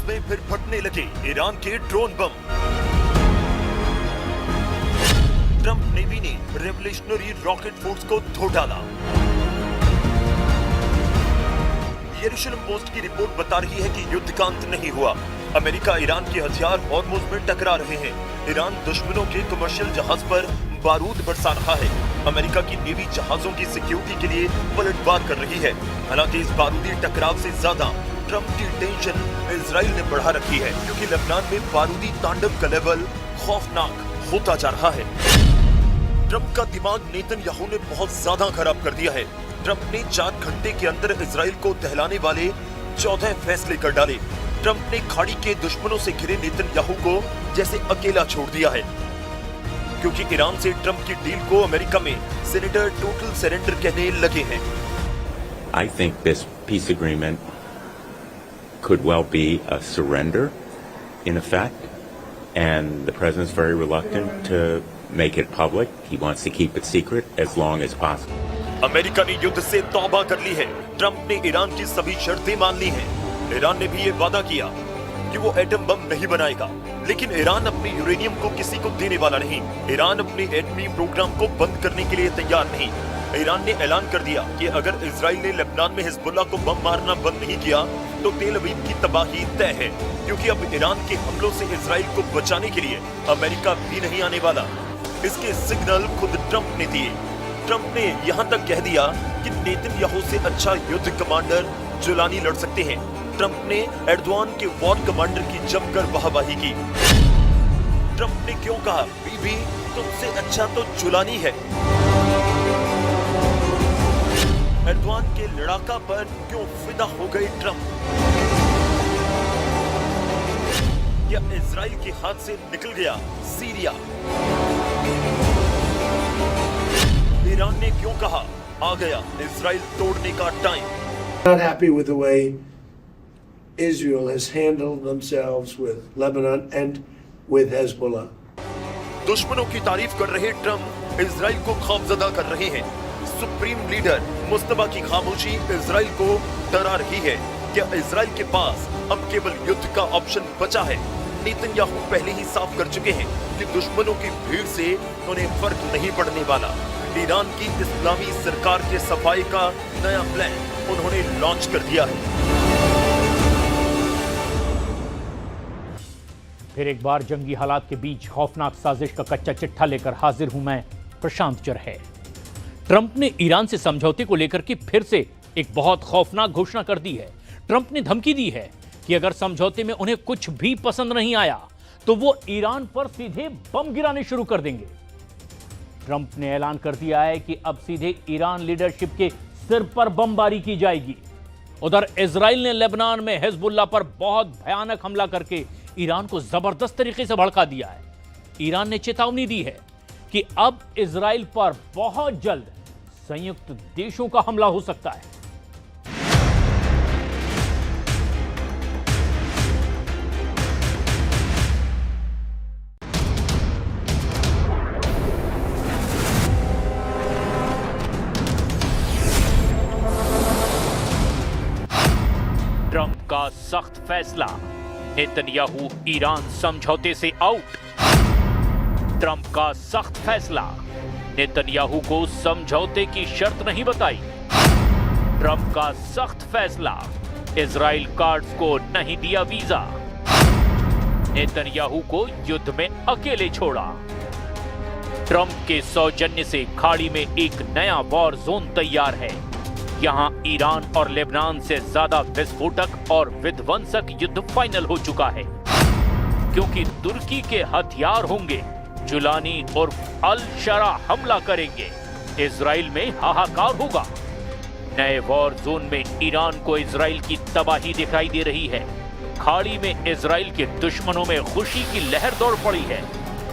में फिर फटने लगे ईरान के ड्रोन बम। ट्रंप नेवी ने रेवोल्यूशनरी रॉकेट फोर्स को धो डाला। यरूशलेम पोस्ट की रिपोर्ट बता रही है कि युद्ध का अंत नहीं हुआ। अमेरिका ईरान के हथियार हॉर्मुज़ में टकरा रहे हैं। ईरान दुश्मनों के कमर्शियल जहाज पर बारूद बरसा रहा है। अमेरिका की नेवी जहाजों की सिक्योरिटी के लिए पलटवार कर रही है। हालांकि इस बारूदी टकराव से ज्यादा ट्रंप की टेंशन इजराइल ने बढ़ा रखी है, क्योंकि लेबनान में बारूदी तांडव का लेवल खौफनाक होता जा रहा है। ट्रंप का दिमाग नेतन्याहू ने बहुत ज्यादा खराब कर दिया है। ट्रंप ने 4 घंटे के अंदर इजराइल को दहलाने वाले 14 फैसले कर डाले। ट्रंप ने खाड़ी के दुश्मनों से घिरे नेतन्याहू को जैसे अकेला छोड़ दिया है, क्योंकि ईरान से ट्रंप की डील को अमेरिका में सेनेटर टोटल सरेंडर कहने लगे हैं। I think this peace agreement could well be a surrender in effect, and the president's very reluctant to make it public. He wants to keep it secret as long as possible. America ने युद्ध से तौबा कर ली है। Trump ने Iran की सभी शर्तें मान ली हैं। ईरान ने भी ये वादा किया कि वो एटम बम नहीं बनाएगा, लेकिन ईरान अपने यूरेनियम को किसी को देने वाला नहीं। ईरान अपने एटमी प्रोग्राम को बंद करने के लिए तैयार नहीं। ईरान ने ऐलान कर दिया कि अगर इजराइल ने लेबनान में हिजबुल्लाह को बम मारना बंद नहीं किया तो तेल अवीव की तबाही तय है, क्योंकि अब ईरान के हमलों से इजराइल को बचाने के लिए अमेरिका भी नहीं आने वाला। इसके सिग्नल खुद ट्रंप ने दिए। ट्रंप ने यहाँ तक कह दिया कि नेतन्याहू से अच्छा युद्ध कमांडर जुलानी लड़ सकते हैं। ट्रंप ने एर्दोआन के वॉर कमांडर की जमकर वाहवाही की। ट्रंप ने क्यों कहा, बीबी तुमसे अच्छा तो जुलानी है। एर्दोआन के लड़ाका पर क्यों फिदा हो गए ट्रंप। क्या इजराइल के हाथ से निकल गया सीरिया। ईरान ने क्यों कहा, आ गया इजराइल तोड़ने का time. Not happy with the way Israel has handled themselves with Lebanon and with Hezbollah. दुश्मनों की तारीफ कर रहे ट्रंप इजराइल को खौफजदा कर रहे हैं। सुप्रीम लीडर मुस्तफा की खामोशी इजराइल को डरा रही है। क्या इजराइल के पास अब केवल युद्ध का ऑप्शन बचा है। नेतन्याहू पहले ही साफ कर चुके हैं कि दुश्मनों की भीड़ से उन्हें फर्क नहीं पड़ने वाला। ईरान की इस्लामी सरकार के सफाई का नया प्लान उन्होंने लॉन्च कर दिया है। फिर एक बार जंगी हालात के बीच खौफनाक साजिश का कच्चा चिट्ठा लेकर हाजिर हूं मैं, प्रशांत चरहे। ट्रंप ने ईरान से समझौते को लेकर के फिर से एक बहुत खौफनाक घोषणा कर दी है। ट्रंप ने धमकी दी है कि अगर समझौते में उन्हें कुछ भी पसंद नहीं आया तो वो ईरान पर सीधे बम गिराने शुरू कर देंगे। ट्रंप ने ऐलान कर दिया है कि अब सीधे ईरान लीडरशिप के सिर पर बमबारी की जाएगी। उधर इजराइल ने लेबनान में हिजबुल्लाह पर बहुत भयानक हमला करके ईरान को जबरदस्त तरीके से भड़का दिया है। ईरान ने चेतावनी दी है कि अब इजराइल पर बहुत जल्द संयुक्त देशों का हमला हो सकता है। ट्रंप का सख्त फैसला, नेतन्याहू ईरान समझौते से आउट। ट्रंप का सख्त फैसला, नेतन्याहू को समझौते की शर्त नहीं बताई। ट्रंप का सख्त फैसला, इजराइल कार्ड्स को नहीं दिया वीजा। नेतन्याहू को युद्ध में अकेले छोड़ा। ट्रंप के सौजन्य से खाड़ी में एक नया वॉर जोन तैयार है। यहां ईरान और लेबनान से ज्यादा विस्फोटक और विध्वंसक युद्ध फाइनल हो चुका है, क्योंकि तुर्की के हथियार होंगे। जुलानी और अल शरा हमला करेंगे। इजराइल में हाहाकार होगा। नए वॉर जोन में ईरान को इजराइल की तबाही दिखाई दे रही है। खाड़ी में इजराइल के दुश्मनों में खुशी की लहर दौड़ पड़ी है,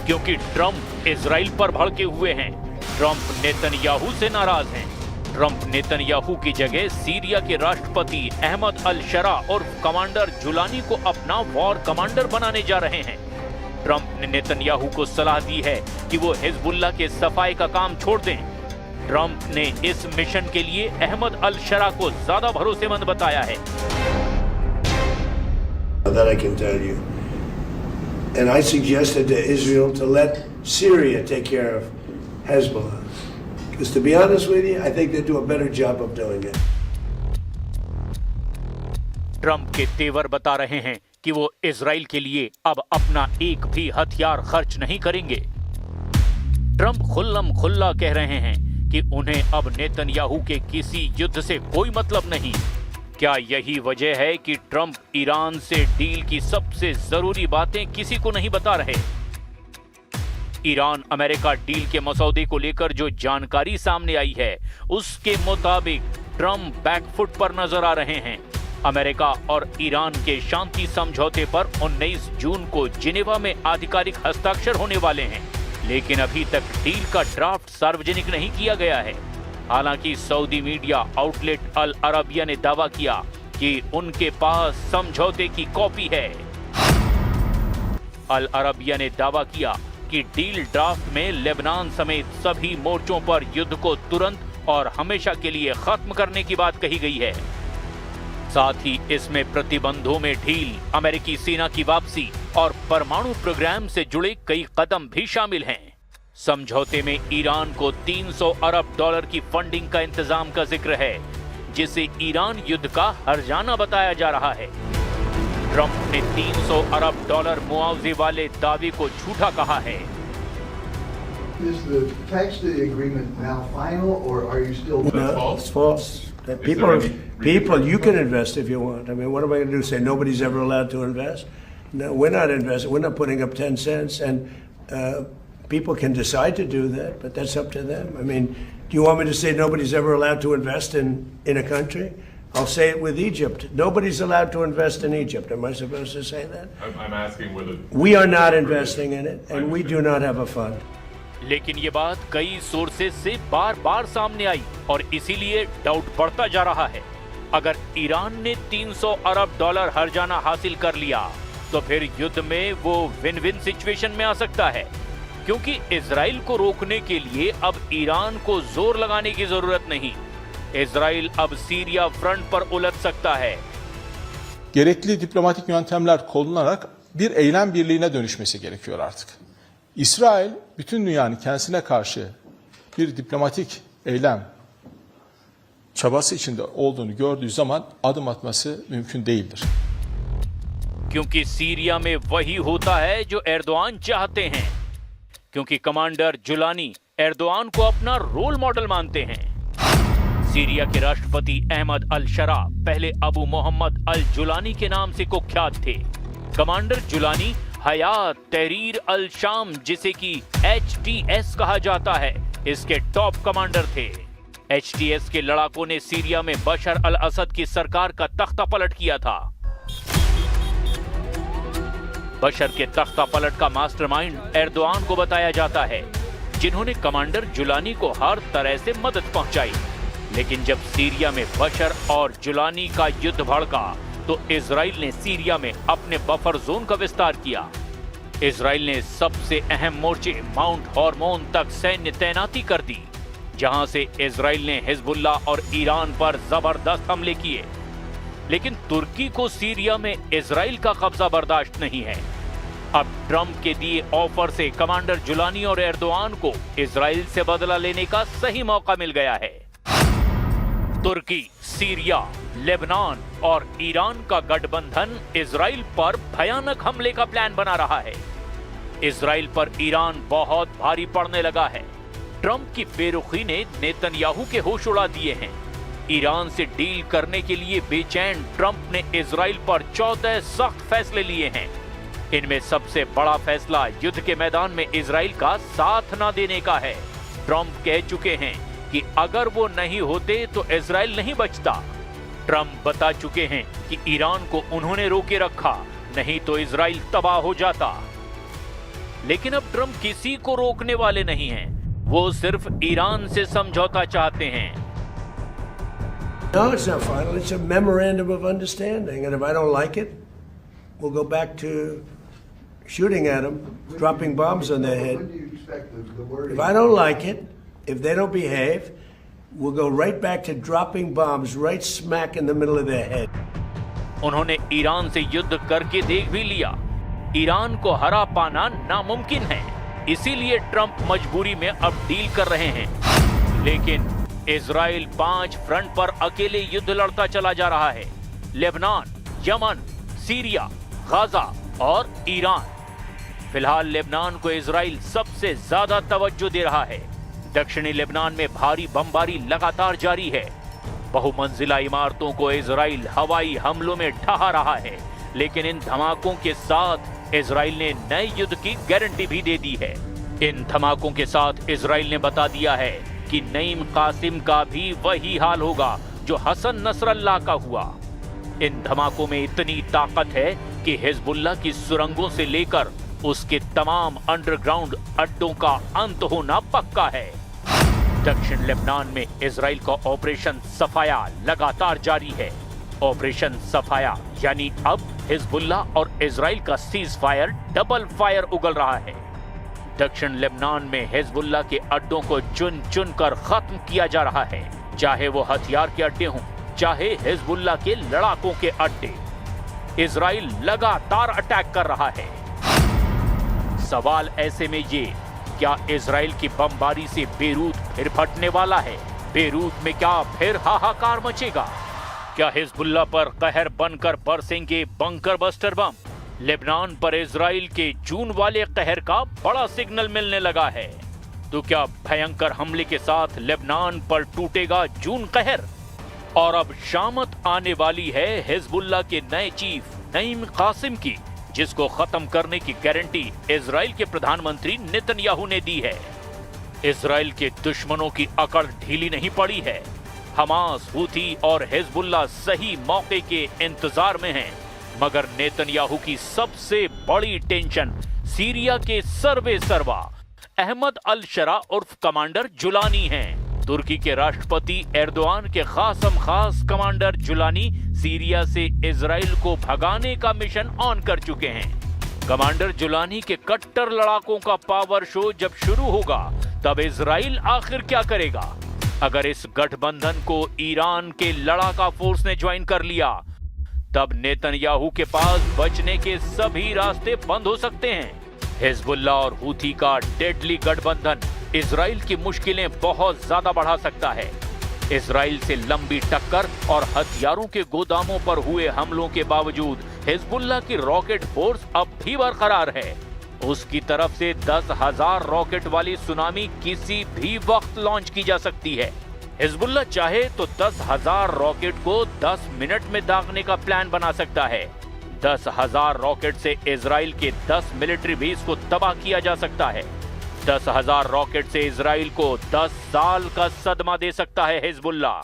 क्योंकि ट्रंप इजराइल पर भड़के हुए हैं। ट्रंप नेतन्याहू से नाराज हैं। ट्रंप नेतन्याहू की जगह सीरिया के राष्ट्रपति अहमद अल शरा और कमांडर जुलानी को अपना वॉर कमांडर बनाने जा रहे हैं। ट्रंप ने नेतन्याहू को सलाह दी है कि वो हिजबुल्लाह के सफाई का काम छोड़ दें। ट्रंप ने इस मिशन के लिए अहमद अल शरा को ज्यादा भरोसेमंद बताया है। That I can tell you. And I suggested to Israel to let Syria take care of Hezbollah. Because to be honest with you, I think they do a better job of doing it. Trump के तेवर बता रहे हैं कि वो Israel के लिए अब अपना एक भी हथियार खर्च नहीं करेंगे। ट्रंप खुल्लम खुल्ला कह रहे हैं कि उन्हें अब नेतन्याहू के किसी युद्ध से कोई मतलब नहीं। क्या यही वजह है कि ट्रंप ईरान से डील की सबसे जरूरी बातें किसी को नहीं बता रहे? ईरान अमेरिका डील के मसौदे को लेकर जो जानकारी सामने आई है, उसके मुताबिक ट्रंप बैकफुट पर नजर आ रहे हैं। अमेरिका और ईरान के शांति समझौते पर 19 जून को जिनेवा में आधिकारिक हस्ताक्षर होने वाले हैं, लेकिन अभी तक डील का ड्राफ्ट सार्वजनिक नहीं किया गया है। हालांकि सऊदी मीडिया आउटलेट अल अरबिया ने दावा किया कि उनके पास समझौते की कॉपी है। अल अरबिया ने दावा किया कि डील ड्राफ्ट में लेबनान समेत सभी मोर्चों पर युद्ध को तुरंत और हमेशा के लिए खत्म करने की बात कही गई है। साथ ही इसमें प्रतिबंधों में ढील, अमेरिकी सेना की वापसी और परमाणु प्रोग्राम से जुड़े कई कदम भी शामिल हैं। समझौते में ईरान को $300 अरब की फंडिंग का इंतजाम का जिक्र है, जिसे ईरान युद्ध का हर्जाना बताया जा रहा है। ट्रंप ने $300 अरब मुआवजे वाले दावे को झूठा कहा है। Is the text of the agreement now final, or are you still? No, it's false. People, you can invest if you want. I mean, what am I going to do? Say nobody's ever allowed to invest? No, we're not investing. We're not putting up 10 cents, and people can decide to do that, but that's up to them. I mean, do you want me to say nobody's ever allowed to invest in a country? I'll say it with Egypt. Nobody's allowed to invest in Egypt. Am I supposed to say that? I'm asking whether we are not investing in it, and we do not have a fund. लेकिन ये बात कई sources से बार-बार सामने आई और इसीलिए doubt बढ़ता जा रहा है। अगर ईरान ने $300 अरब हर्जाना हासिल कर लिया, तो फिर युद्ध में वो विन विन सिचुएशन में आ सकता है, क्योंकि इजराइल को रोकने के लिए अब ईरान को जोर लगाने की जरूरत नहीं। इजराइल अब सीरिया फ्रंट पर उलझ सकता है। Gerekli diplomatik yöntemler kullanarak bir eylem birliğine dönüşmesi gerekiyor artık. İsrail bütün dünyanın kendisine karşı bir diplomatik eylem çabası içinde olduğunu gördüğü zaman adım atması mümkün değildir. क्योंकि सीरिया में वही होता है जो एर्दोआन चाहते हैं, क्योंकि कमांडर जुलानी एर्दोआन को अपना रोल मॉडल मानते हैं। सीरिया के राष्ट्रपति अहमद अल शरा पहले अबू मोहम्मद अल जुलानी के नाम से कुख्यात थे। कमांडर जुलानी हयात तहरीर अल शाम, जिसे कि HTS कहा जाता है, इसके टॉप कमांडर थे। HTS के लड़ाकों ने सीरिया में बशर अल असद की सरकार का तख्ता पलट किया था। बशर के तख्ता पलट का मास्टरमाइंड एर्दोआन को बताया जाता है, जिन्होंने कमांडर जुलानी को हर तरह से मदद पहुंचाई। लेकिन जब सीरिया में बशर और जुलानी का युद्ध भड़का, तो इजराइल ने सीरिया में अपने बफर जोन का विस्तार किया। इजराइल ने सबसे अहम मोर्चे माउंट हॉर्मोन तक सैन्य तैनाती कर दी, जहां से इजराइल ने हिजबुल्ला और ईरान पर जबरदस्त हमले किए। लेकिन तुर्की को सीरिया में इजराइल का कब्जा बर्दाश्त नहीं है। अब ट्रंप के दिए ऑफर से कमांडर जुलानी और एर्दोआन को इजराइल से बदला लेने का सही मौका मिल गया है। तुर्की, सीरिया, लेबनान और ईरान का गठबंधन इजराइल पर भयानक हमले का प्लान बना रहा है। इजराइल पर ईरान बहुत भारी पड़ने लगा है। ट्रंप की बेरुखी ने नेतन्याहू के होश उड़ा दिए हैं। ईरान से डील करने के लिए बेचैन ट्रंप ने इजराइल पर 14 सख्त फैसले लिए हैं। इनमें सबसे बड़ा फैसला युद्ध के मैदान में इजराइल का साथ न देने का है। ट्रंप कह चुके हैं कि अगर वो नहीं होते तो इजराइल नहीं बचता। ट्रंप बता चुके हैं कि ईरान को उन्होंने रोके रखा, नहीं तो इजराइल तबाह हो जाता। लेकिन अब ट्रंप किसी को रोकने वाले नहीं हैं। वो सिर्फ ईरान से समझौता चाहते हैं। No, it's not final. It's a memorandum of understanding. And if I don't like it, we'll go back to shooting at them, dropping bombs on their head. When do you expect the wording? If I don't like it, if they don't behave, we'll go right back to dropping bombs right smack in the middle of their head. उन्होंने Iran से युद्ध करके देख भी लिया। Iran को हरा पाना नामुमकिन है, इसीलिए ट्रंप मजबूरी में अब डील कर रहे हैं। लेकिन इजराइल 5 फ्रंट पर अकेले युद्ध लड़ता चला जा रहा है। लेबनान, यमन, सीरिया, गाजा और ईरान। फिलहाल लेबनान को इजराइल सबसे ज्यादा तवज्जो दे रहा है। दक्षिणी लेबनान में भारी बमबारी लगातार जारी है। बहुमंजिला इमारतों को इजराइल हवाई हमलों में ढहा रहा है। लेकिन इन धमाकों के साथ इजराइल ने नए युद्ध की गारंटी भी दे दी है। इन धमाकों के साथ इजराइल ने बता दिया है कि नईम कासिम का भी वही हाल होगा जो हसन नसरल्लाह का हुआ। इन धमाकों में इतनी ताकत है कि हिजबुल्लाह की सुरंगों से लेकर उसके तमाम अंडरग्राउंड अड्डों का अंत होना पक्का है। दक्षिण लेबनान में इजराइल का ऑपरेशन सफाया लगातार जारी है। ऑपरेशन सफाया यानी अब हिजबुल्लाह और इजराइल का सीज फायर डबल फायर उगल रहा है। दक्षिण लेबनान में हिजबुल्लाह के अड्डों को चुन चुन कर खत्म किया जा रहा है, चाहे वो हथियार के अड्डे हों, चाहे हिजबुल्लाह के लड़ाकों के अड्डे। इजराइल लगातार अटैक कर रहा है। सवाल ऐसे में ये, क्या इजराइल की बमबारी से बेरूत फिर फटने वाला है? बेरूत में क्या फिर हाहाकार मचेगा? क्या हिजबुल्लाह पर कहर बनकर बरसेंगे बंकर बस्टर बम? लेबनान पर इजराइल के जून वाले कहर का बड़ा सिग्नल मिलने लगा है। तो क्या भयंकर हमले के साथ लेबनान पर टूटेगा जून कहर? और अब शामत आने वाली है हिजबुल्लाह के नए चीफ नईम कासिम की, जिसको खत्म करने की गारंटी इजराइल के प्रधानमंत्री नेतन्याहू ने दी है। इजराइल के दुश्मनों की अकड़ ढीली नहीं पड़ी है। हमास, हूथी और हिजबुल्लाह सही मौके के इंतजार में हैं, मगर नेतन्याहू की सबसे बड़ी टेंशन सीरिया के सर्वे सर्वा अहमद अल शरा उर्फ कमांडर जुलानी हैं। तुर्की के राष्ट्रपति एर्दोआन के खासम खास कमांडर जुलानी सीरिया से इजराइल को भगाने का मिशन ऑन कर चुके हैं। कमांडर जुलानी के कट्टर लड़ाकों का पावर शो जब शुरू होगा, तब इजराइल आखिर क्या करेगा? अगर इस गठबंधन को ईरान के लड़ाका फोर्स ने ज्वाइन कर लिया, तब नेतन्याहू के पास बचने के सभी रास्ते बंद हो सकते हैं। हिजबुल्लाह और हूथी का डेडली गठबंधन इजराइल की मुश्किलें बहुत ज्यादा बढ़ा सकता है। इजराइल से लंबी टक्कर और हथियारों के गोदामों पर हुए हमलों के बावजूद हिजबुल्लाह की रॉकेट फोर्स अब भी बरकरार है। उसकी तरफ से 10,000 रॉकेट वाली सुनामी किसी भी वक्त लॉन्च की जा सकती है। हिजबुल्लाह चाहे तो 10,000 रॉकेट को 10 मिनट में दागने का प्लान बना सकता है। 10,000 रॉकेट से इजराइल के 10 मिलिट्री बेस को तबाह किया जा सकता है। 10,000 रॉकेट से इजराइल को 10 साल का सदमा दे सकता है हिजबुल्लाह।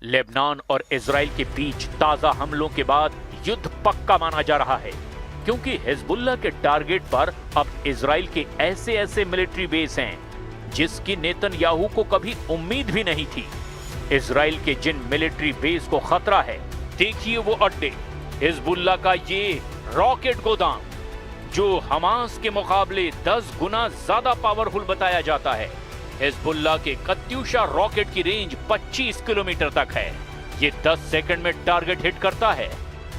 लेबनान और इजराइल के बीच ताजा हमलों के बाद युद्ध पक्का माना जा रहा है, क्योंकि हिजबुल्लाह के टारगेट पर अब इजराइल के ऐसे मिलिट्री बेस हैं जिसकी नेतन्याहू को कभी उम्मीद भी नहीं थी। इजराइल के जिन मिलिट्री बेस को खतरा है, देखिए वो अड्डे, हिजबुल्लाह का ये रॉकेट गोदाम जो हमास के मुकाबले 10 गुना ज्यादा पावरफुल बताया जाता है। हिजबुल्लाह के कत्यूशा रॉकेट की रेंज 25 किलोमीटर तक है। ये 10 सेकंड में टारगेट हिट करता है।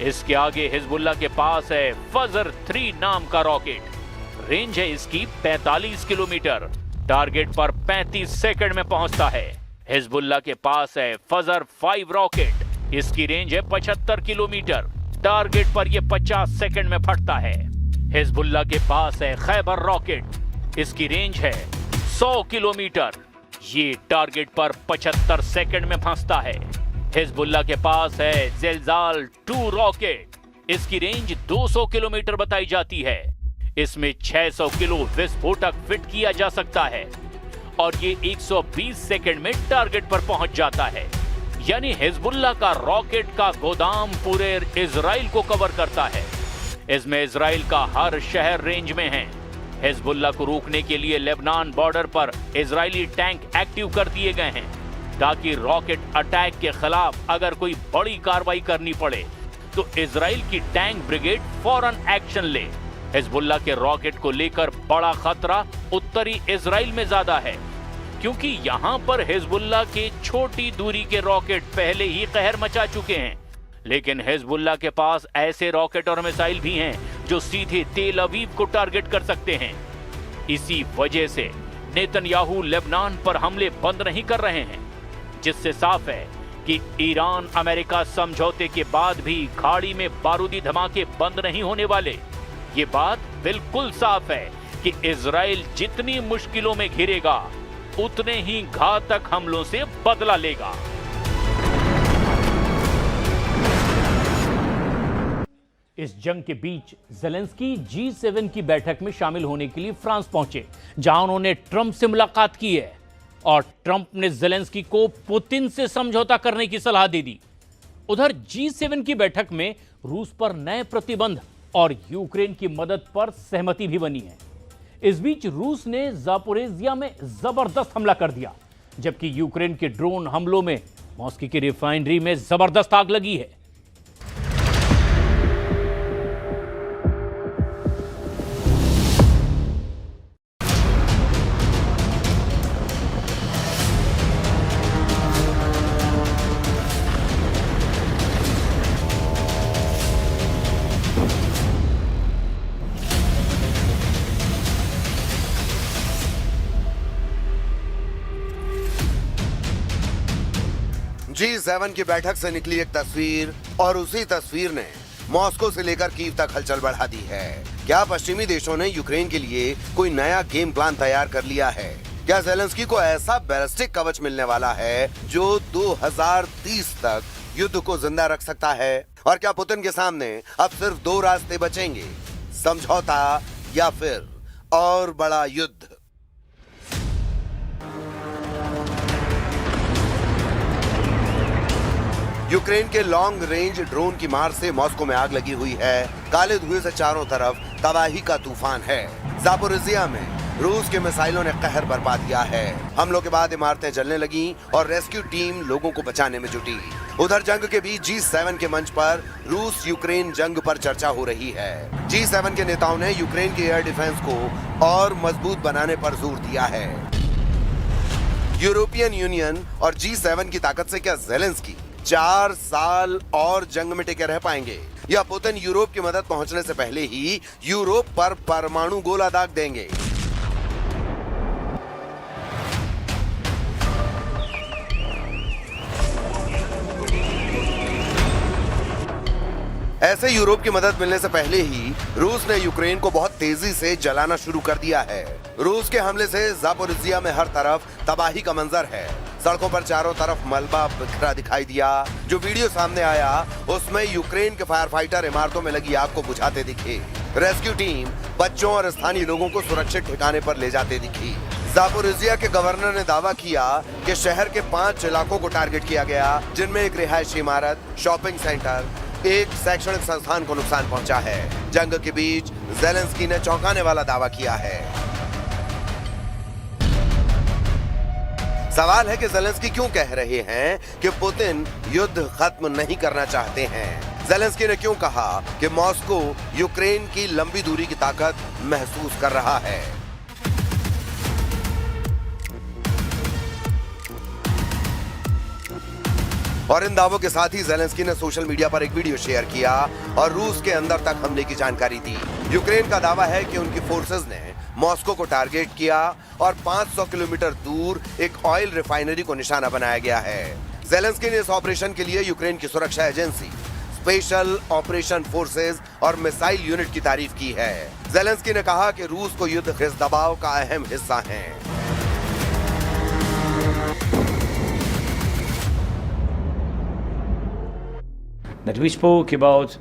इसके आगे हिजबुल्लाह के पास है फजर 3 नाम का रॉकेट। रेंज है इसकी 45 किलोमीटर, टारगेट पर 35 सेकंड में पहुंचता है। हिजबुल्लाह के पास है फजर 5 रॉकेट, इसकी रेंज है 75 किलोमीटर, टारगेट पर यह 50 सेकंड में फटता है। हिजबुल्लाह के पास है खैबर रॉकेट, इसकी रेंज है 100 किलोमीटर, ये टारगेट पर 75 सेकंड में फंसता है। हिजबुल्लाह के पास है ज़िलज़ाल 2 रॉकेट, इसकी रेंज 200 किलोमीटर बताई जाती है। इसमें 600 किलो विस्फोटक फिट किया जा सकता है और ये 120 सेकंड में टारगेट पर पहुंच जाता है। यानी हिजबुल्लाह का रॉकेट का गोदाम पूरे इजराइल को कवर करता है। इसमें इजराइल का हर शहर रेंज में है। हिजबुल्लाह को रोकने के लिए लेबनान बॉर्डर पर इजरायली टैंक एक्टिव कर दिए गए हैं, ताकि रॉकेट अटैक के खिलाफ अगर कोई बड़ी कार्रवाई करनी पड़े तो इजराइल की टैंक ब्रिगेड फौरन एक्शन ले। हिजबुल्लाह के रॉकेट को लेकर बड़ा खतरा उत्तरी इजराइल में ज्यादा है, क्योंकि यहां पर हिजबुल्लाह के छोटी दूरी के रॉकेट पहले ही कहर मचा चुके हैं। लेकिन हिजबुल्लाह के पास ऐसे रॉकेट और मिसाइल भी हैं जो सीधे तेल अवीव को टारगेट कर सकते हैं। इसी वजह से नेतन्याहू लेबनान पर हमले बंद नहीं कर रहे हैं, जिससे साफ है कि ईरान अमेरिका समझौते के बाद भी खाड़ी में बारूदी धमाके बंद नहीं होने वाले। ये बात बिल्कुल साफ है कि इजराइल जितनी मुश्किलों में घिरेगा उतने ही घातक हमलों से बदला लेगा। इस जंग के बीच ज़ेलेंस्की G7 की बैठक में शामिल होने के लिए फ्रांस पहुंचे, जहां उन्होंने ट्रंप से मुलाकात की है और ट्रंप ने ज़ेलेंस्की को पुतिन से समझौता करने की सलाह दे दी। उधर G7 की बैठक में रूस पर नए प्रतिबंध और यूक्रेन की मदद पर सहमति भी बनी है। इस बीच रूस ने ज़ापोरिजिया में जबरदस्त हमला कर दिया, जबकि यूक्रेन के ड्रोन हमलों में मॉस्को की रिफाइनरी में जबरदस्त आग लगी है। G7 की बैठक से निकली एक तस्वीर और उसी तस्वीर ने मॉस्को से लेकर कीव तक हलचल बढ़ा दी है। क्या पश्चिमी देशों ने यूक्रेन के लिए कोई नया गेम प्लान तैयार कर लिया है? क्या ज़ेलेंस्की को ऐसा बैलिस्टिक कवच मिलने वाला है जो 2030 तक युद्ध को जिंदा रख सकता है? और क्या पुतिन के सामने अब सिर्फ दो रास्ते बचेंगे, समझौता या फिर और बड़ा युद्ध? यूक्रेन के लॉन्ग रेंज ड्रोन की मार से मॉस्को में आग लगी हुई है। काले धुएं से चारों तरफ तबाही का तूफान है। ज़ापोरिजिया में रूस के मिसाइलों ने कहर बरपा दिया है। हमलों के बाद इमारतें जलने लगीं और रेस्क्यू टीम लोगों को बचाने में जुटी। उधर जंग के बीच G7 के मंच पर रूस यूक्रेन जंग पर चर्चा हो रही है। G7 के नेताओं ने यूक्रेन के एयर डिफेंस को और मजबूत बनाने पर जोर दिया है। यूरोपियन यूनियन और G7 की ताकत से क्या ज़ेलेंस्की 4 साल और जंग में टिके रह पाएंगे, या पुतिन यूरोप की मदद पहुंचने से पहले ही यूरोप पर परमाणु गोला दाग देंगे? ऐसे यूरोप की मदद मिलने से पहले ही रूस ने यूक्रेन को बहुत तेजी से जलाना शुरू कर दिया है। रूस के हमले से ज़ापोरिजिया में हर तरफ तबाही का मंजर है। सड़कों पर चारों तरफ मलबा बिखरा दिखाई दिया। जो वीडियो सामने आया उसमें यूक्रेन के फायर फाइटर इमारतों में लगी आग को बुझाते दिखे। रेस्क्यू टीम बच्चों और स्थानीय लोगों को सुरक्षित ठिकाने पर ले जाते दिखी। ज़ापोरिजिया के गवर्नर ने दावा किया कि शहर के 5 इलाकों को टारगेट किया गया, जिनमें एक रिहायशी इमारत, शॉपिंग सेंटर, एक शैक्षणिक संस्थान को नुकसान पहुंचा है। जंग के बीच ज़ेलेंस्की ने चौंकाने वाला दावा किया है। सवाल है कि ज़ेलेंस्की क्यों कह रहे हैं कि पुतिन युद्ध खत्म नहीं करना चाहते हैं? ज़ेलेंस्की ने क्यों कहा कि मॉस्को यूक्रेन की लंबी दूरी की ताकत महसूस कर रहा है? और इन दावों के साथ ही ज़ेलेंस्की ने सोशल मीडिया पर एक वीडियो शेयर किया और रूस के अंदर तक हमले की जानकारी दी। यूक्रेन का दावा है कि उनकी फोर्सेस ने मॉस्को को टारगेट किया और 500 किलोमीटर दूर एक ऑयल रिफाइनरी को निशाना बनाया गया है। ज़ेलेंस्की ने इस ऑपरेशन के लिए यूक्रेन की सुरक्षा एजेंसी, स्पेशल ऑपरेशन फोर्सेस और मिसाइल यूनिट की तारीफ की है। ज़ेलेंस्की ने कहा कि रूस को युद्ध के दबाव का अहम हिस्सा है। That we spoke about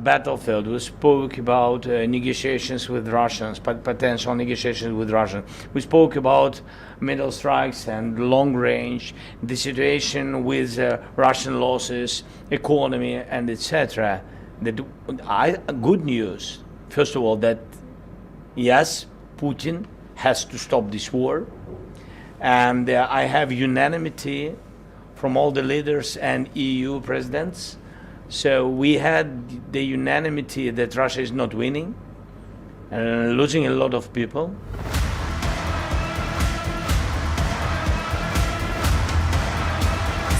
battlefield, we spoke about negotiations with Russians, potential negotiations with Russia. We spoke about middle strikes and long range, the situation with Russian losses, economy, and etc. Good news, first of all, that yes, Putin has to stop this war, and I have unanimity from all the leaders and EU presidents. So we had the unanimity that Russia is not winning and losing a lot of people.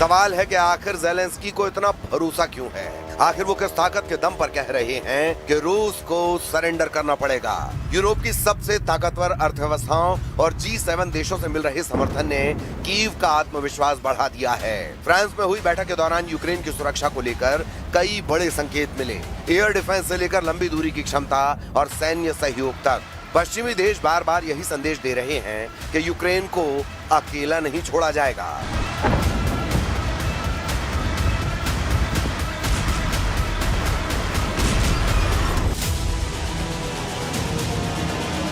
सवाल है कि आखिर Zelensky को इतना भरोसा क्यों है? आखिर वो किस ताकत के दम पर कह रहे हैं कि रूस को सरेंडर करना पड़ेगा? यूरोप की सबसे ताकतवर अर्थव्यवस्थाओं और G7 देशों से मिल रहे समर्थन ने कीव का आत्मविश्वास बढ़ा दिया है। फ्रांस में हुई बैठक के दौरान यूक्रेन की सुरक्षा को लेकर कई बड़े संकेत मिले। एयर डिफेंस से लेकर लंबी दूरी की क्षमता और सैन्य सहयोग तक पश्चिमी देश बार बार यही संदेश दे रहे हैं कि यूक्रेन को अकेला नहीं छोड़ा जाएगा।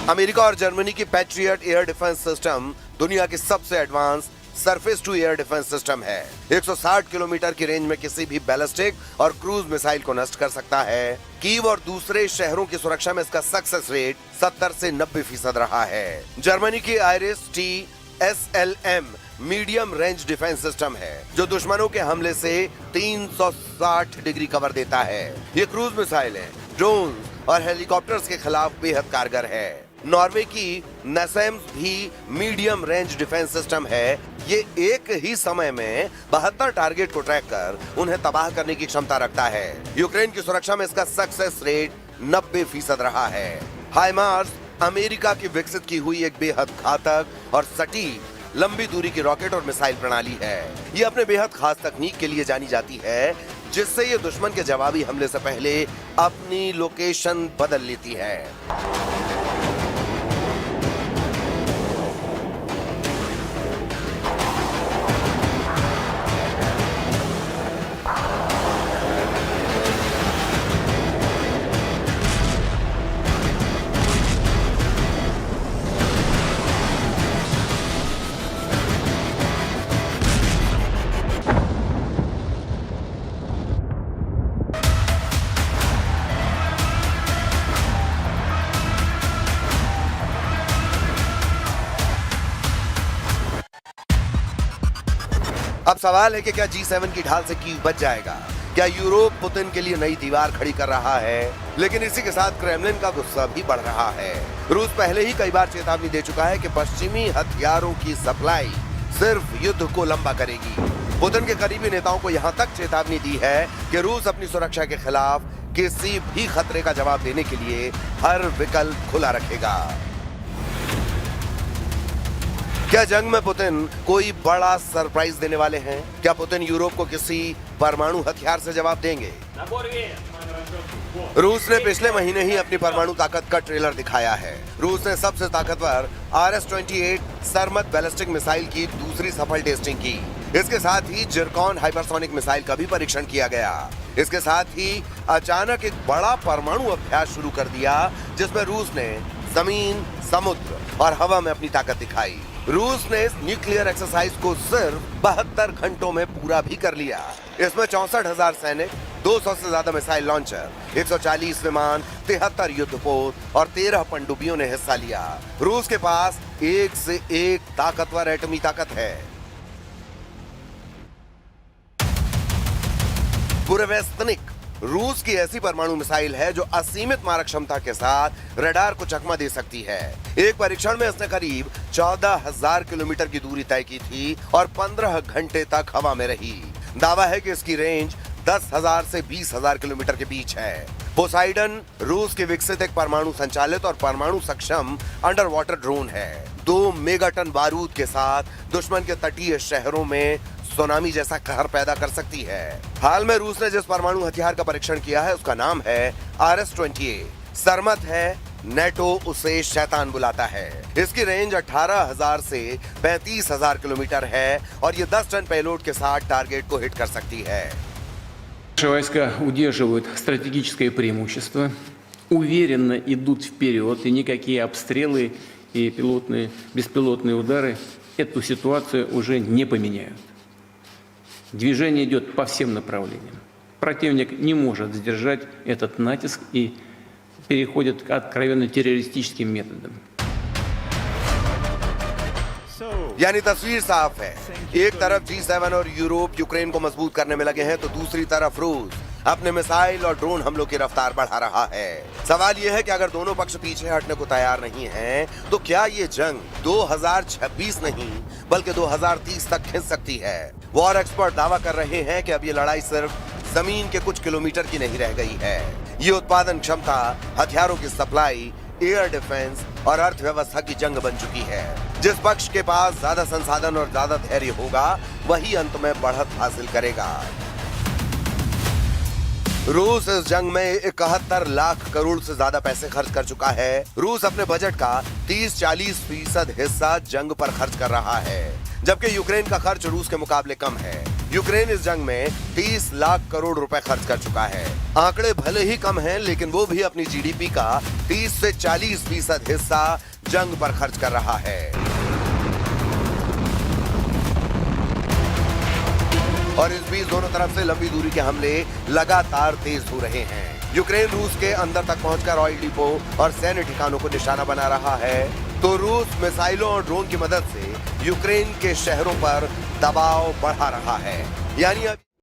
अमेरिका और जर्मनी की पैट्रियट एयर डिफेंस सिस्टम दुनिया की सबसे advance surface to air defence system है। 160 किलोमीटर की रेंज में किसी भी बैलिस्टिक और क्रूज मिसाइल को नष्ट कर सकता है। कीव और दूसरे शहरों की सुरक्षा में इसका सक्सेस रेट 70 से 90% रहा है। जर्मनी की IRIS-T SLM medium range defence system है जो दुश्मनों के हमले से 360 डिग्री कवर देता है। ये क्रूज मिसाइलें, ड्रोन और हेलीकॉप्टर्स के खिलाफ बेहद कारगर है। नॉर्वे की नसेम्स भी मीडियम रेंज डिफेंस सिस्टम है। ये एक ही समय में 72 टारगेट को ट्रैक कर उन्हें तबाह करने की क्षमता रखता है। यूक्रेन की सुरक्षा में इसका सक्सेस रेट 90% रहा है। हाइमार्स अमेरिका की विकसित की हुई एक बेहद घातक और सटीक लंबी दूरी की रॉकेट और मिसाइल प्रणाली है। ये अपने बेहद खास तकनीक के लिए जानी जाती है जिससे ये दुश्मन के जवाबी हमले से पहले अपनी लोकेशन बदल लेती है। अब सवाल है कि क्या G7 की ढाल से कीव बच जाएगा? क्या यूरोप पुतिन के लिए नई दीवार खड़ी कर रहा है? लेकिन इसी के साथ क्रेमलिन का गुस्सा भी बढ़ रहा है। रूस पहले ही कई बार चेतावनी दे चुका है कि पश्चिमी हथियारों की सप्लाई सिर्फ युद्ध को लंबा करेगी। पुतिन के करीबी नेताओं को यहाँ तक चेतावनी दी है कि रूस अपनी सुरक्षा के खिलाफ किसी भी खतरे का जवाब देने के लिए हर विकल्प खुला रखेगा। क्या जंग में पुतिन कोई बड़ा सरप्राइज देने वाले हैं? क्या पुतिन यूरोप को किसी परमाणु हथियार से जवाब देंगे? रूस ने पिछले महीने ही अपनी परमाणु ताकत का ट्रेलर दिखाया है। रूस ने सबसे ताकतवर RS-28 सरमत बैलिस्टिक मिसाइल की दूसरी सफल टेस्टिंग की। इसके साथ ही जिरकॉन हाइपरसोनिक मिसाइल का भी परीक्षण किया गया। इसके साथ ही अचानक एक बड़ा परमाणु अभ्यास शुरू कर दिया जिसमें रूस ने जमीन, समुद्र और हवा में अपनी ताकत दिखाई। रूस ने इस न्यूक्लियर एक्सरसाइज को सिर्फ 72 घंटों में पूरा भी कर लिया। इसमें 64,000 सैनिक, 200 से ज्यादा मिसाइल लॉन्चर, 140 विमान, 73 युद्धपोत और 13 पनडुब्बियों ने हिस्सा लिया। रूस के पास एक से एक ताकतवर एटमी ताकत है। बुरेवेस्तनिक रूस की ऐसी परमाणु मिसाइल है जो असीमित मारक क्षमता के साथ रडार को चकमा दे सकती है। एक परीक्षण में इसने करीब 14,000 किलोमीटर की दूरी तय की थी और 15 घंटे तक हवा में रही। दावा है कि इसकी रेंज 10,000 से 20,000 किलोमीटर के बीच है। पोसाइडन रूस के विकसित एक परमाणु संचालित और परमाणु सक्षम अंडर वाटर ड्रोन है। 2 मेगाटन बारूद के साथ दुश्मन के तटीय शहरों में सुनामी जैसा कहर पैदा कर सकती है। हाल में रूस ने जिस परमाणु हथियार का परीक्षण किया है उसका नाम है RS-28। सरमत है, नेटो उसे शैतान बुलाता है। इसकी रेंज 18,000 से 35,000 किलोमीटर है और ये 10 टन पेलोड के साथ टारगेट को हिट कर सकती है। Наши войска удерживают стратегическое преимущество, уверенно идут вперед, и никакие обстрелы и беспилотные удары эту ситуацию уже не поменяют. Движение идет по всем направлениям. Противник не может сдержать этот натиск и переходит к откровенно террористическим методам. यानी तस्वीर साफ है। एक तरफ G7 और यूरोप यूक्रेन को मजबूत करने में लगे हैं तो दूसरी तरफ रूस अपने मिसाइल और ड्रोन हमलों की रफ्तार बढ़ा रहा है। सवाल यह है कि अगर दोनों पक्ष पीछे हटने को तैयार नहीं हैं, तो क्या ये जंग 2026 नहीं बल्कि 2030 तक खिंच सकती है। वॉर एक्सपर्ट दावा कर रहे हैं कि अब ये लड़ाई सिर्फ जमीन के कुछ किलोमीटर की नहीं रह गई है। ये उत्पादन क्षमता, हथियारों की सप्लाई, एयर डिफेंस और अर्थव्यवस्था की जंग बन चुकी है। जिस पक्ष के पास ज्यादा संसाधन और ज्यादा धैर्य होगा, वही अंत में बढ़त हासिल करेगा। रूस इस जंग में 71 लाख करोड़ से ज्यादा पैसे खर्च कर चुका है। रूस अपने बजट का 30-40% हिस्सा जंग पर खर्च कर रहा है, जबकि यूक्रेन का खर्च रूस के मुकाबले कम है। यूक्रेन इस जंग में 30 लाख करोड़ रुपए खर्च कर चुका है। आंकड़े भले ही कम हैं, लेकिन वो भी अपनी जीडीपी का 30 से 40% हिस्सा जंग पर खर्च कर रहा है। और इस बीच दोनों तरफ से लंबी दूरी के हमले लगातार तेज हो रहे हैं। यूक्रेन रूस के अंदर तक पहुंचकर ऑयल डिपो और सैन्य ठिकानों को निशाना बना रहा है, तो रूस मिसाइलों और ड्रोन की मदद से यूक्रेन के शहरों पर दबाव बढ़ा रहा है। यानी अब